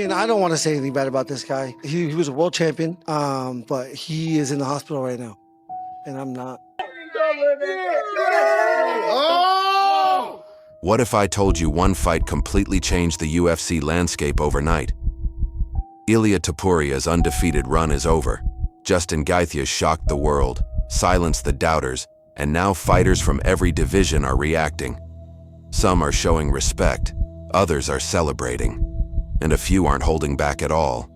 And I don't want to say anything bad about this guy. He was a world champion, but he is in the hospital right now, and I'm not. What if I told you one fight completely changed the UFC landscape overnight? Ilia Topuria's undefeated run is over. Justin Gaethje shocked the world, silenced the doubters, and now fighters from every division are reacting. Some are showing respect, others are celebrating, and a few aren't holding back at all.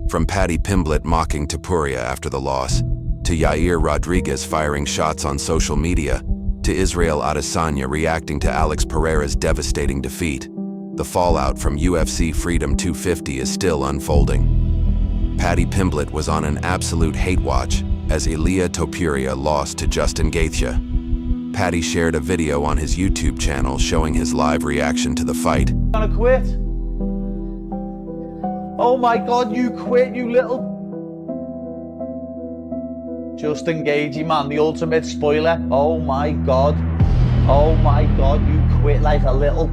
From Paddy Pimblett mocking Topuria after the loss, to Yair Rodriguez firing shots on social media, to Israel Adesanya reacting to Alex Pereira's devastating defeat, the fallout from UFC Freedom 250 is still unfolding. Paddy Pimblett was on an absolute hate watch as Ilia Topuria lost to Justin Gaethje. Paddy shared a video on his YouTube channel showing his live reaction to the fight. Gonna quit? Oh my God, you quit, you little... Justin Gaethje, man, the ultimate spoiler. Oh my God. Oh my God, you quit like a little...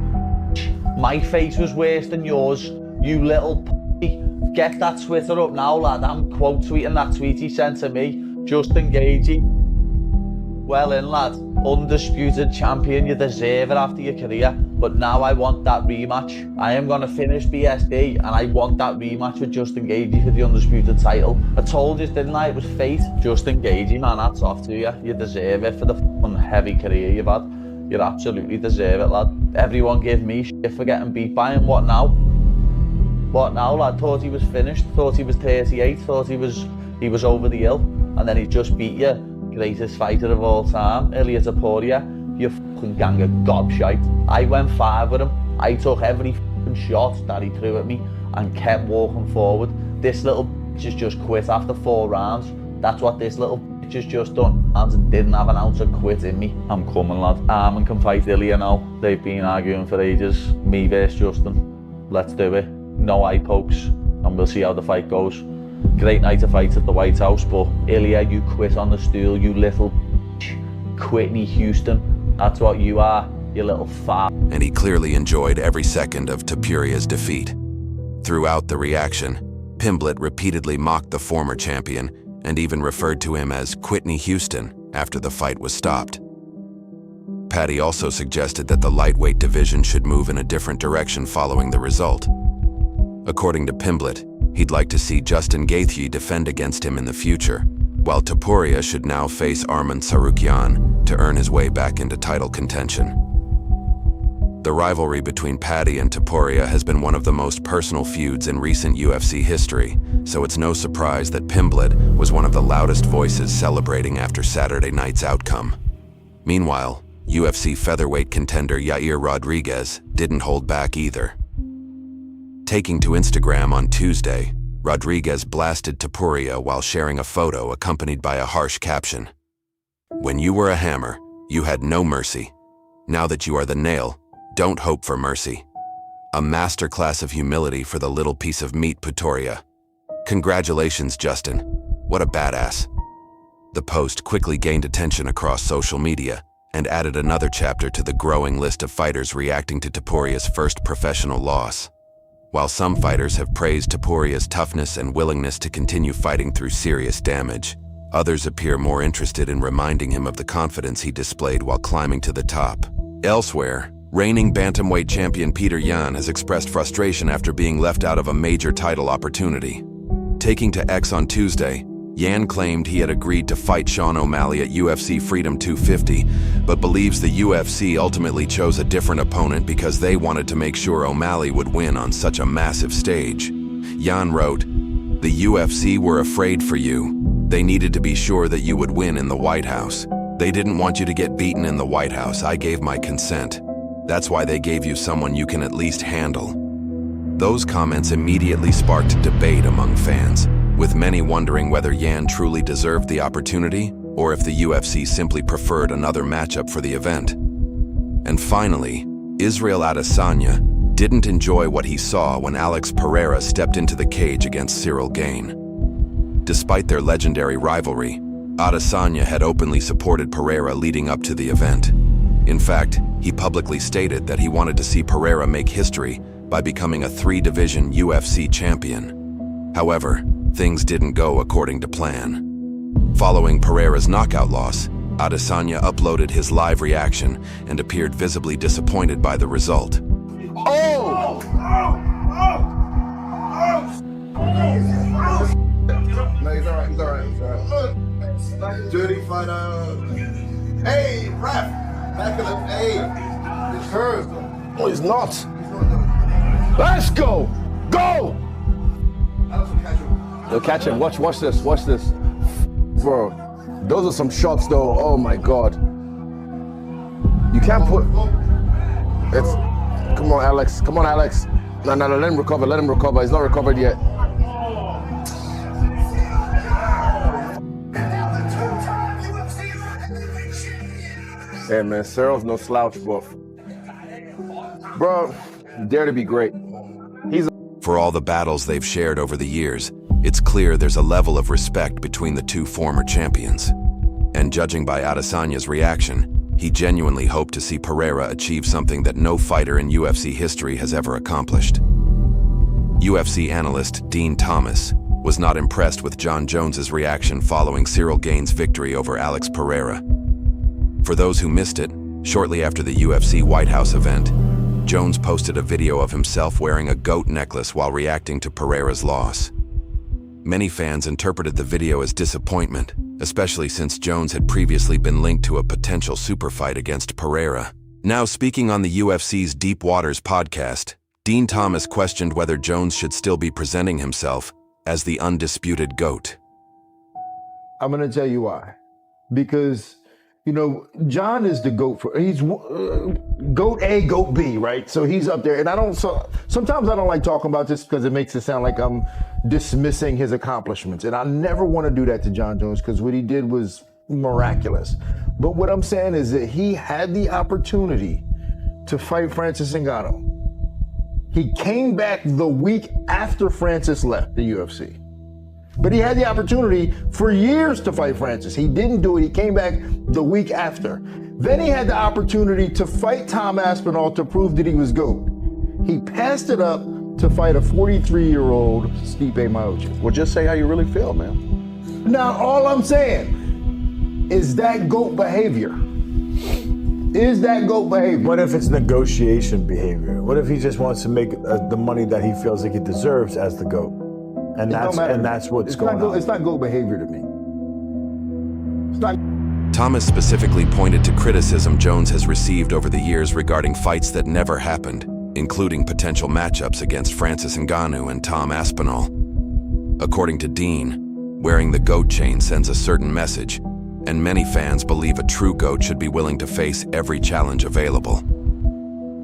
My face was worse than yours, you little p***. Get that Twitter up now, lad. I'm quote tweeting that tweet he sent to me. Justin Gaethje. Well in, lad. Undisputed champion, you deserve it after your career. But now I want that rematch. I am going to finish BSD and I want that rematch with Justin Gaethje for the undisputed title. I told you, didn't I? It was fate. Justin Gaethje, man, that's off to you. You deserve it for the heavy career you've had. You absolutely deserve it, lad. Everyone gave me shit for getting beat by him. What now? What now, lad? Thought he was finished, thought he was 38, thought he was over the hill, and then he just beat you. Greatest fighter of all time, Ilia Topuria. You fucking gang of gobshite. I went 5 with him. I took every fucking shot that he threw at me and kept walking forward. This little bitch has just quit after 4 rounds. That's what this little bitch has just done. And didn't have an ounce of quit in me. I'm coming, lad. Armin can fight Ilia now. They've been arguing for ages. Me versus Justin. Let's do it. No eye pokes, and we'll see how the fight goes. Great night to fight at the White House, but Ilia, you quit on the stool, you little Whitney Houston. That's what you are, you little fat. And he clearly enjoyed every second of Topuria's defeat. Throughout the reaction, Pimblett repeatedly mocked the former champion and even referred to him as Whitney Houston after the fight was stopped. Paddy also suggested that the lightweight division should move in a different direction following the result. According to Pimblett, he'd like to see Justin Gaethje defend against him in the future, while Topuria should now face Arman Tsarukyan to earn his way back into title contention. The rivalry between Paddy and Topuria has been one of the most personal feuds in recent UFC history, so it's no surprise that Pimblett was one of the loudest voices celebrating after Saturday night's outcome. Meanwhile, UFC featherweight contender Yair Rodriguez didn't hold back either. Taking to Instagram on Tuesday, Rodriguez blasted Topuria while sharing a photo accompanied by a harsh caption. "When you were a hammer, you had no mercy. Now that you are the nail, don't hope for mercy. A masterclass of humility for the little piece of meat, Topuria. Congratulations, Justin. What a badass." The post quickly gained attention across social media and added another chapter to the growing list of fighters reacting to Topuria's first professional loss. While some fighters have praised Topuria's toughness and willingness to continue fighting through serious damage, others appear more interested in reminding him of the confidence he displayed while climbing to the top. Elsewhere, reigning bantamweight champion Petr Yan has expressed frustration after being left out of a major title opportunity. Taking to X on Tuesday, Yan claimed he had agreed to fight Sean O'Malley at UFC Freedom 250, but believes the UFC ultimately chose a different opponent because they wanted to make sure O'Malley would win on such a massive stage. Yan wrote, "The UFC were afraid for you. They needed to be sure that you would win in the White House. They didn't want you to get beaten in the White House. I gave my consent. That's why they gave you someone you can at least handle." Those comments immediately sparked debate among fans, with many wondering whether Yan truly deserved the opportunity or if the UFC simply preferred another matchup for the event. And finally, Israel Adesanya didn't enjoy what he saw when Alex Pereira stepped into the cage against Cyril Gane. Despite their legendary rivalry, Adesanya had openly supported Pereira leading up to the event. In fact, he publicly stated that he wanted to see Pereira make history by becoming a 3-division UFC champion. However, things didn't go according to plan. Following Pereira's knockout loss, Adesanya uploaded his live reaction and appeared visibly disappointed by the result. Oh! No, he's all right. Dirty fighter. Hey, ref. Back of the. Hey, it's hers. Oh, he's not. Let's go. Go. They'll catch him. Watch this. Watch this. Bro, those are some shots, though. Oh my God. You can't put. It's. Come on, Alex. Come on, Alex. No, let him recover. Let him recover. He's not recovered yet. Hey, man, Cyril's no slouch, bro, dare to be great. For all the battles they've shared over the years, it's clear there's a level of respect between the two former champions. And judging by Adesanya's reaction, he genuinely hoped to see Pereira achieve something that no fighter in UFC history has ever accomplished. UFC analyst Dean Thomas was not impressed with Jon Jones's reaction following Ciryl Gane's victory over Alex Pereira. For those who missed it, shortly after the UFC White House event, Jones posted a video of himself wearing a goat necklace while reacting to Pereira's loss. Many fans interpreted the video as disappointment, especially since Jones had previously been linked to a potential super fight against Pereira. Now speaking on the UFC's Deep Waters podcast, Dean Thomas questioned whether Jones should still be presenting himself as the undisputed GOAT. I'm going to tell you why. Because, you know, John is the GOAT he's GOAT A, GOAT B, right? So he's up there. And sometimes I don't like talking about this because it makes it sound like I'm dismissing his accomplishments. And I never want to do that to Jon Jones because what he did was miraculous. But what I'm saying is that he had the opportunity to fight Francis Ngannou. He came back the week after Francis left the UFC. But he had the opportunity for years to fight Francis. He didn't do it. He came back the week after. Then he had the opportunity to fight Tom Aspinall to prove that he was GOAT. He passed it up to fight a 43-year-old Stipe Miocic. Well, just say how you really feel, man. Now, all I'm saying is that GOAT behavior. Is that GOAT behavior? What if it's negotiation behavior? What if he just wants to make the money that he feels like he deserves as the GOAT? And that's what's going on. It's not GOAT behavior to me. It's not. Thomas specifically pointed to criticism Jones has received over the years regarding fights that never happened, including potential matchups against Francis Ngannou and Tom Aspinall. According to Dean, wearing the GOAT chain sends a certain message, and many fans believe a true GOAT should be willing to face every challenge available.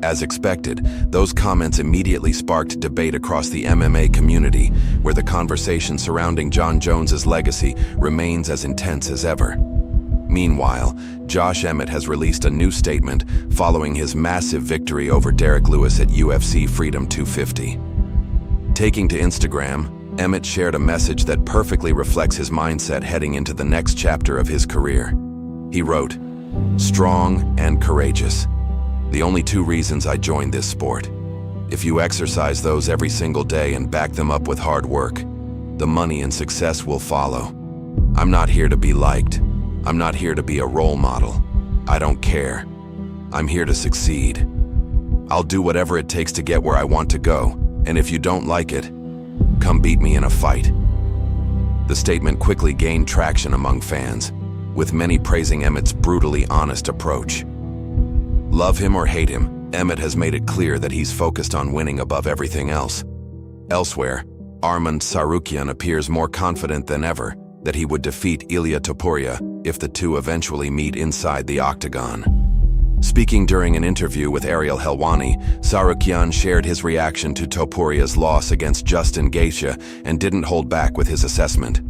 As expected, those comments immediately sparked debate across the MMA community, where the conversation surrounding Jon Jones's legacy remains as intense as ever. Meanwhile, Josh Emmett has released a new statement following his massive victory over Derek Lewis at UFC Freedom 250. Taking to Instagram, Emmett shared a message that perfectly reflects his mindset heading into the next chapter of his career. He wrote, "Strong and courageous. The only two reasons I joined this sport. If you exercise those every single day and back them up with hard work, the money and success will follow. I'm not here to be liked. I'm not here to be a role model. I don't care. I'm here to succeed. I'll do whatever it takes to get where I want to go, and if you don't like it, come beat me in a fight." The statement quickly gained traction among fans, with many praising Emmett's brutally honest approach. Love him or hate him, Emmett has made it clear that he's focused on winning above everything else. Elsewhere, Arman Tsarukyan appears more confident than ever that he would defeat Ilia Topuria if the two eventually meet inside the octagon. Speaking during an interview with Ariel Helwani, Tsarukyan shared his reaction to Topuria's loss against Justin Gaethje and didn't hold back with his assessment.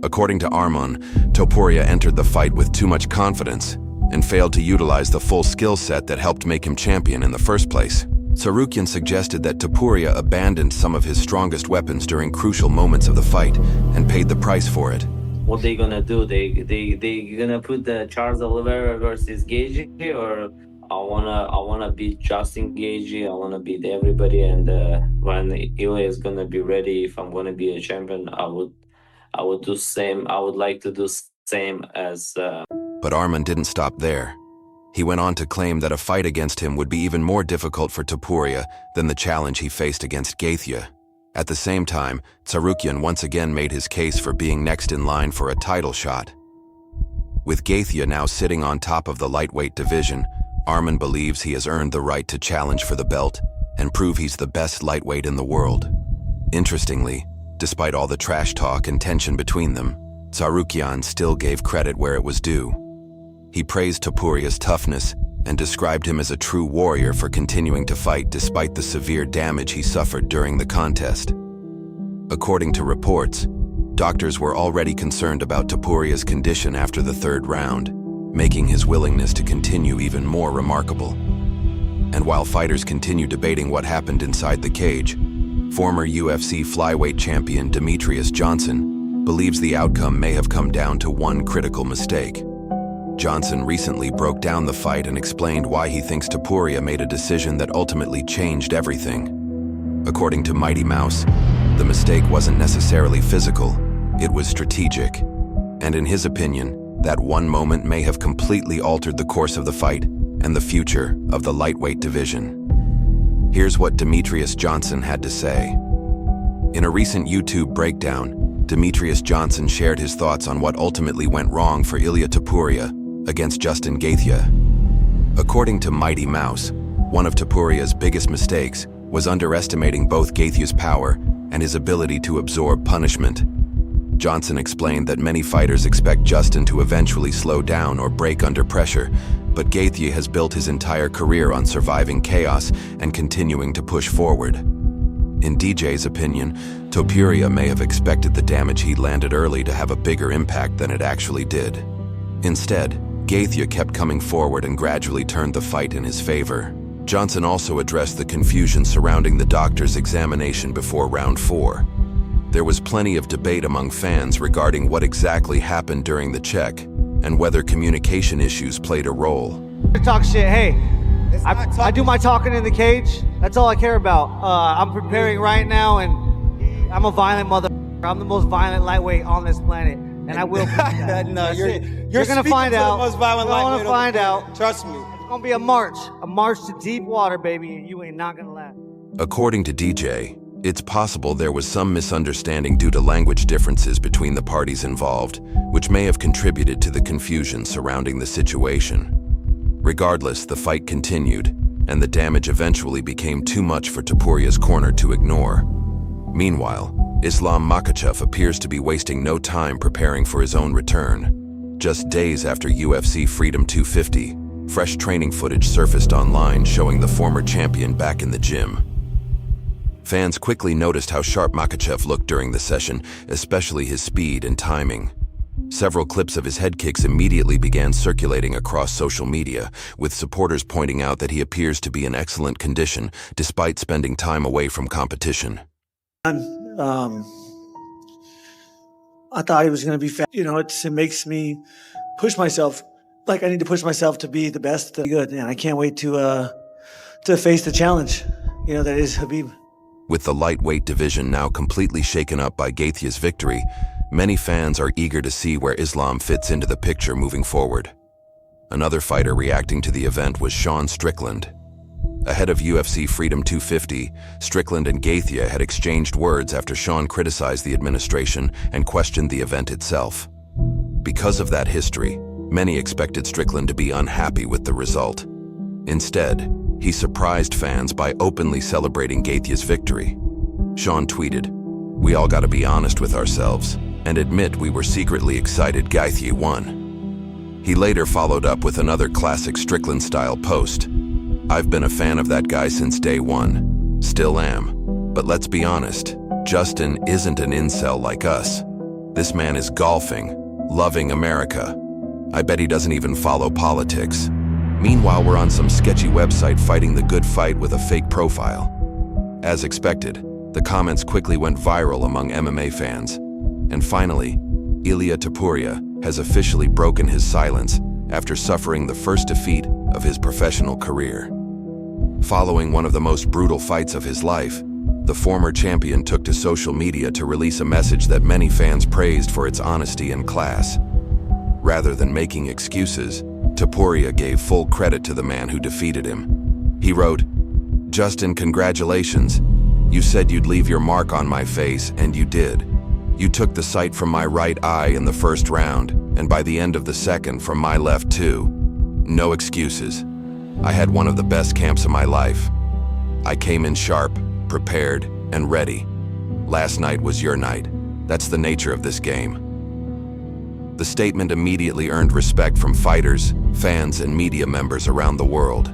According to Arman, Topuria entered the fight with too much confidence and failed to utilize the full skill set that helped make him champion in the first place. Tsarukyan suggested that Topuria abandoned some of his strongest weapons during crucial moments of the fight and paid the price for it. What they gonna do? They gonna put the Charles Oliveira versus Gaethje, or I wanna beat Justin Gaethje. I wanna beat everybody, and when Ilia is gonna be ready, if I'm gonna be a champion, I would do same. I would like to do same as. But Arman didn't stop there. He went on to claim that a fight against him would be even more difficult for Topuria than the challenge he faced against Gaethje. At the same time, Tsarukyan once again made his case for being next in line for a title shot. With Gaethje now sitting on top of the lightweight division, Arman believes he has earned the right to challenge for the belt and prove he's the best lightweight in the world. Interestingly, despite all the trash talk and tension between them, Tsarukyan still gave credit where it was due. He praised Topuria's toughness and described him as a true warrior for continuing to fight despite the severe damage he suffered during the contest. According to reports, doctors were already concerned about Topuria's condition after the third round, making his willingness to continue even more remarkable. And while fighters continue debating what happened inside the cage, former UFC flyweight champion Demetrious Johnson believes the outcome may have come down to one critical mistake. Johnson recently broke down the fight and explained why he thinks Topuria made a decision that ultimately changed everything. According to Mighty Mouse, the mistake wasn't necessarily physical, it was strategic. And in his opinion, that one moment may have completely altered the course of the fight and the future of the lightweight division. Here's what Demetrious Johnson had to say. In a recent YouTube breakdown, Demetrious Johnson shared his thoughts on what ultimately went wrong for Ilia Topuria against Justin Gaethje. According to Mighty Mouse, one of Topuria's biggest mistakes was underestimating both Gaethje's power and his ability to absorb punishment. Johnson explained that many fighters expect Justin to eventually slow down or break under pressure, but Gaethje has built his entire career on surviving chaos and continuing to push forward. In DJ's opinion, Topuria may have expected the damage he landed early to have a bigger impact than it actually did. Instead, Gaethje kept coming forward and gradually turned the fight in his favor. Johnson also addressed the confusion surrounding the doctor's examination before round 4. There was plenty of debate among fans regarding what exactly happened during the check and whether communication issues played a role. Talk shit, hey. I do my talking in the cage. That's all I care about. I'm preparing right now, and I'm a violent mother. I'm the most violent lightweight on this planet, and I will. No, you're gonna find out. The most violent You're gonna lightweight find on the planet. out. Trust me. It's gonna be a march to deep water, baby, and you ain't not gonna laugh. According to DJ, it's possible there was some misunderstanding due to language differences between the parties involved, which may have contributed to the confusion surrounding the situation. Regardless, the fight continued, and the damage eventually became too much for Topuria's corner to ignore. Meanwhile, Islam Makhachev appears to be wasting no time preparing for his own return. Just days after UFC Freedom 250, fresh training footage surfaced online showing the former champion back in the gym. Fans quickly noticed how sharp Makhachev looked during the session, especially his speed and timing. Several clips of his head kicks immediately began circulating across social media, with supporters pointing out that he appears to be in excellent condition despite spending time away from competition. I thought he was going to be fat. It makes me push myself. Like I need to push myself to be the best. Good, and I can't wait to face the challenge. That is Khabib. With the lightweight division now completely shaken up by Gaethje's victory, many fans are eager to see where Islam fits into the picture moving forward. Another fighter reacting to the event was Sean Strickland. Ahead of UFC Freedom 250, Strickland and Gaethje had exchanged words after Sean criticized the administration and questioned the event itself. Because of that history, many expected Strickland to be unhappy with the result. Instead, he surprised fans by openly celebrating Gaethje's victory. Sean tweeted, "We all gotta be honest with ourselves and admit we were secretly excited Gaethje won." He later followed up with another classic Strickland-style post. "I've been a fan of that guy since day one. Still am. But let's be honest, Justin isn't an incel like us. This man is golfing, loving America. I bet he doesn't even follow politics. Meanwhile, we're on some sketchy website fighting the good fight with a fake profile." As expected, the comments quickly went viral among MMA fans. And finally, Ilia Topuria has officially broken his silence after suffering the first defeat of his professional career. Following one of the most brutal fights of his life, the former champion took to social media to release a message that many fans praised for its honesty and class. Rather than making excuses, Topuria gave full credit to the man who defeated him. He wrote, "Justin, congratulations. You said you'd leave your mark on my face, and you did. You took the sight from my right eye in the first round, and by the end of the second from my left too. No excuses. I had one of the best camps of my life. I came in sharp, prepared, and ready. Last night was your night. That's the nature of this game." The statement immediately earned respect from fighters, fans, and media members around the world.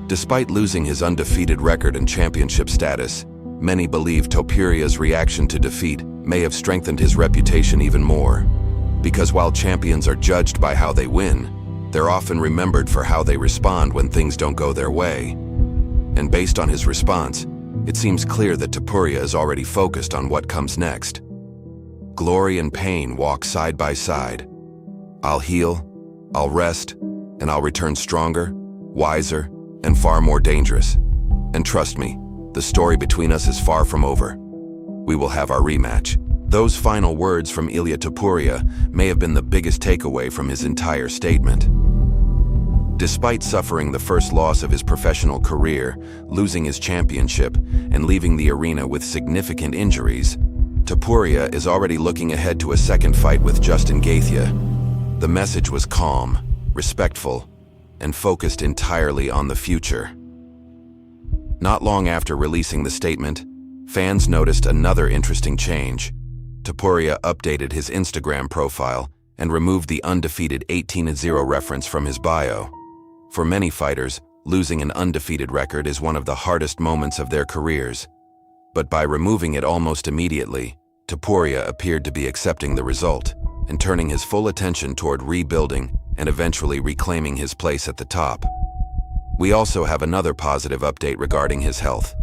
Despite losing his undefeated record and championship status, many believe Topuria's reaction to defeat may have strengthened his reputation even more. Because while champions are judged by how they win, they're often remembered for how they respond when things don't go their way. And based on his response, it seems clear that Topuria is already focused on what comes next. Glory and pain walk side by side. I'll heal, I'll rest, and I'll return stronger, wiser, and far more dangerous. And trust me, the story between us is far from over. We will have our rematch. Those final words from Ilia Topuria may have been the biggest takeaway from his entire statement. Despite suffering the first loss of his professional career, losing his championship, and leaving the arena with significant injuries, Topuria is already looking ahead to a second fight with Justin Gaethje. The message was calm, respectful, and focused entirely on the future. Not long after releasing the statement, fans noticed another interesting change. Topuria updated his Instagram profile and removed the undefeated 18-0 reference from his bio. For many fighters, losing an undefeated record is one of the hardest moments of their careers. But by removing it almost immediately, Topuria appeared to be accepting the result and turning his full attention toward rebuilding and eventually reclaiming his place at the top. We also have another positive update regarding his health.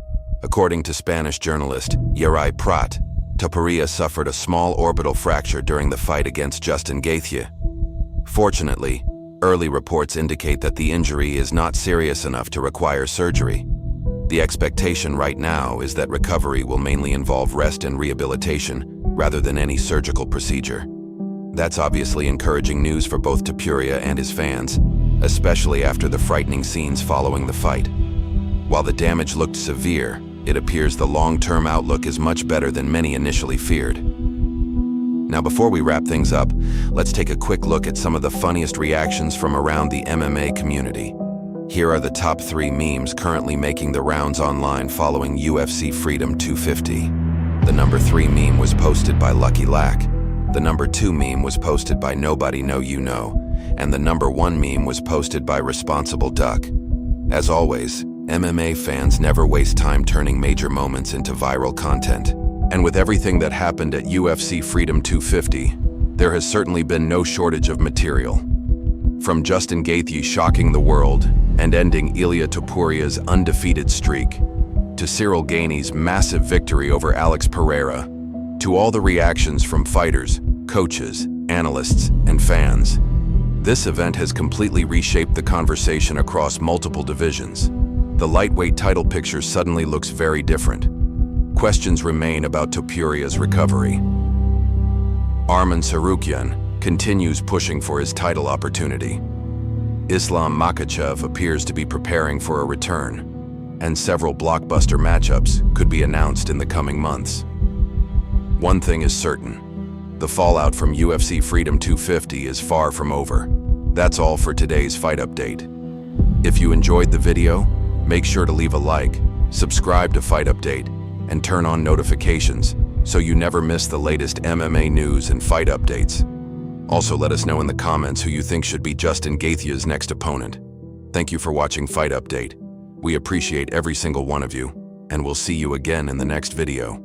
According to Spanish journalist Ilia Topuria, Topuria suffered a small orbital fracture during the fight against Justin Gaethje. Fortunately, early reports indicate that the injury is not serious enough to require surgery. The expectation right now is that recovery will mainly involve rest and rehabilitation rather than any surgical procedure. That's obviously encouraging news for both Topuria and his fans, especially after the frightening scenes following the fight. While the damage looked severe, it appears the long-term outlook is much better than many initially feared. Now, before we wrap things up, let's take a quick look at some of the funniest reactions from around the MMA community. Here are the top 3 memes currently making the rounds online following UFC Freedom 250. The number 3 meme was posted by Lucky Lack. The number 2 meme was posted by Nobody Know You Know. And the number 1 meme was posted by Responsible Duck. As always, MMA fans never waste time turning major moments into viral content. And with everything that happened at UFC Freedom 250, there has certainly been no shortage of material. From Justin Gaethje shocking the world and ending Ilia Topuria's undefeated streak, to Cyril Gaine's massive victory over Alex Pereira, to all the reactions from fighters, coaches, analysts, and fans. This event has completely reshaped the conversation across multiple divisions. The lightweight title picture suddenly looks very different. Questions remain about Topuria's recovery. Arman Tsarukyan continues pushing for his title opportunity. Islam Makhachev appears to be preparing for a return, and several blockbuster matchups could be announced in the coming months. One thing is certain: the fallout from UFC Freedom 250 is far from over. That's all for today's Fight Update. If you enjoyed the video, make sure to leave a like, subscribe to Fight Update, and turn on notifications so you never miss the latest MMA news and fight updates. Also, let us know in the comments who you think should be Justin Gaethje's next opponent. Thank you for watching Fight Update. We appreciate every single one of you, and we'll see you again in the next video.